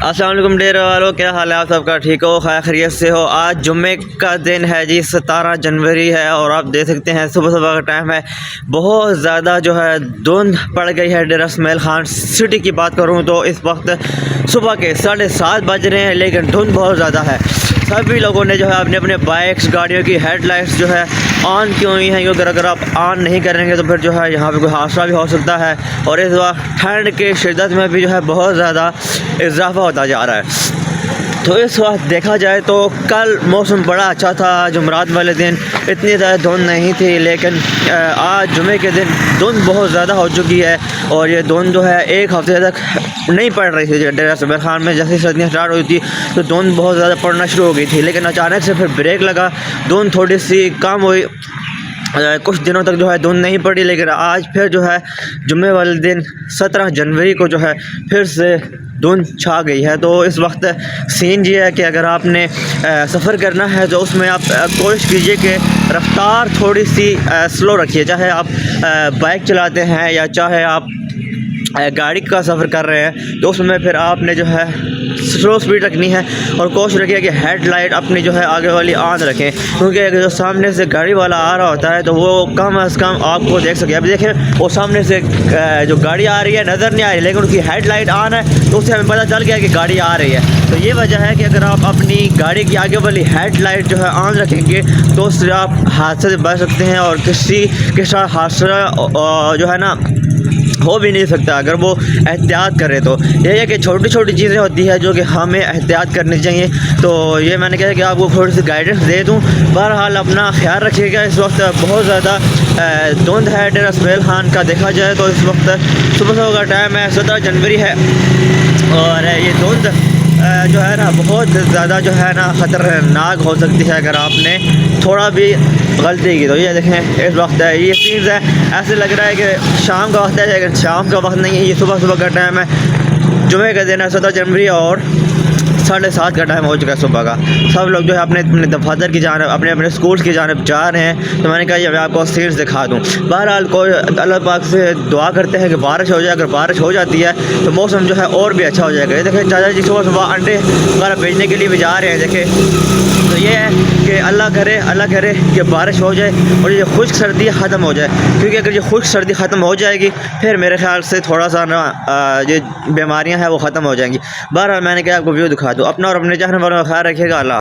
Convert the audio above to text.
अस्सलाम वालेकुम डेरे वालों, क्या हाल है? आप सबका ठीक हो, खैर खैरियत से हो। आज जुम्मे का दिन है जी, 17 जनवरी है और आप देख सकते हैं सुबह सुबह का टाइम है। बहुत ज़्यादा जो है धुंध पड़ गई है डेरा इसमाइल खान सिटी की बात करूँ तो इस वक्त सुबह के 7:30 बज रहे हैं, लेकिन धुंध बहुत ज़्यादा है। सभी लोगों ने जो है अपने अपने बाइक्स गाड़ियों की हेडलाइट्स जो है ऑन की हुई हैं, क्योंकि अगर आप ऑन नहीं करेंगे तो फिर जो है यहाँ पे कोई हादसा भी हो सकता है। और इस वक्त ठंड के शिद्दत में भी जो है बहुत ज़्यादा इजाफा होता जा रहा है। तो इस वक्त देखा जाए तो कल मौसम बड़ा अच्छा था, जुमरात वाले दिन इतनी ज़्यादा धुंध नहीं थी, लेकिन आज जुमे के दिन धुंध बहुत ज़्यादा हो चुकी है। और ये धुंध जो है एक हफ्ते तक नहीं पड़ रही थी। डेरा इसमाइल खान में जैसे सर्दियाँ स्टार्ट हुई थी तो धुंध बहुत ज़्यादा पड़ना शुरू हो गई थी, लेकिन अचानक से फिर ब्रेक लगा, धुंध थोड़ी सी कम हुई। कुछ दिनों तक जो है धुंध नहीं पड़ी, लेकिन आज फिर जो है जुम्मे वाले दिन 17 जनवरी को जो है फिर से धुंध छा गई है। तो इस वक्त सीन ये है कि अगर आपने सफ़र करना है तो उसमें आप कोशिश कीजिए कि रफ़्तार थोड़ी सी स्लो रखिए, चाहे आप बाइक चलाते हैं या चाहे आप गाड़ी का सफ़र कर रहे हैं, तो उसमें फिर आपने जो है स्लो स्पीड रखनी है और कोशिश रखिए कि हेडलाइट अपनी जो है आगे वाली ऑन रखें, क्योंकि अगर जो सामने से गाड़ी वाला आ रहा होता है तो वो कम अज़ कम आपको देख सके। अभी देखें वो सामने से जो गाड़ी आ रही है नज़र नहीं आ रही, लेकिन उसकी हेडलाइट ऑन है तो उससे हमें पता चल गया कि गाड़ी आ रही है। तो ये वजह है कि अगर आप अपनी गाड़ी की आगे वाली हेडलाइट जो है ऑन रखेंगे तो उससे आप हादसे से बच सकते हैं, और किसी के साथ हादसा जो है ना हो भी नहीं सकता अगर वो एहतियात करे। तो ये है कि छोटी छोटी चीज़ें होती है जो कि हमें एहतियात करनी चाहिए। तो ये मैंने कहा कि आपको थोड़ी सी गाइडेंस दे दूँ। बहरहाल अपना ख्याल रखिएगा। इस वक्त बहुत ज़्यादा धुंध है डेरा इसमाइल खान का। देखा जाए तो इस वक्त सुबह सुबह का टाइम है, 17 जनवरी है, और ये धुंध जो है ना बहुत ज़्यादा जो है ना ख़तरनाक हो सकती है अगर आपने थोड़ा भी गलती की। तो ये देखें इस वक्त है, ये सीन्स है, ऐसे लग रहा है कि शाम का वक्त है, लेकिन शाम का वक्त नहीं है, ये सुबह सुबह का टाइम है। जुमे का दिन है 17 जनवरी और 7:30 का टाइम हो चुका है सुबह का। सब लोग जो है अपने अपने दफातर की जानब अपने अपने स्कूल की जानब जा रहे हैं। तो मैंने कहा ये मैं आपको सीन्स दिखा दूँ। बहरहाल कोई अल्लाह पाक से दुआ करते हैं कि बारिश हो जाए। अगर बारिश हो जाती है तो मौसम जो है और भी अच्छा हो जाएगा। ये देखें चाचा जी सुबह सुबह अंडे वगैरह बेचने के लिए भी जा रहे हैं। देखें तो ये है कि अल्लाह करे कि बारिश हो जाए और ये खुश्क सर्दी ख़त्म हो जाए, क्योंकि अगर ये खुश्क सर्दी ख़त्म हो जाएगी फिर मेरे ख्याल से थोड़ा सा ना ये बीमारियां हैं वो ख़त्म हो जाएंगी। बहरहाल मैंने कहा आपको व्यू दिखा दूँ। अपना और अपने चाहने वालों का ख्याल रखिएगा। अल्लाह।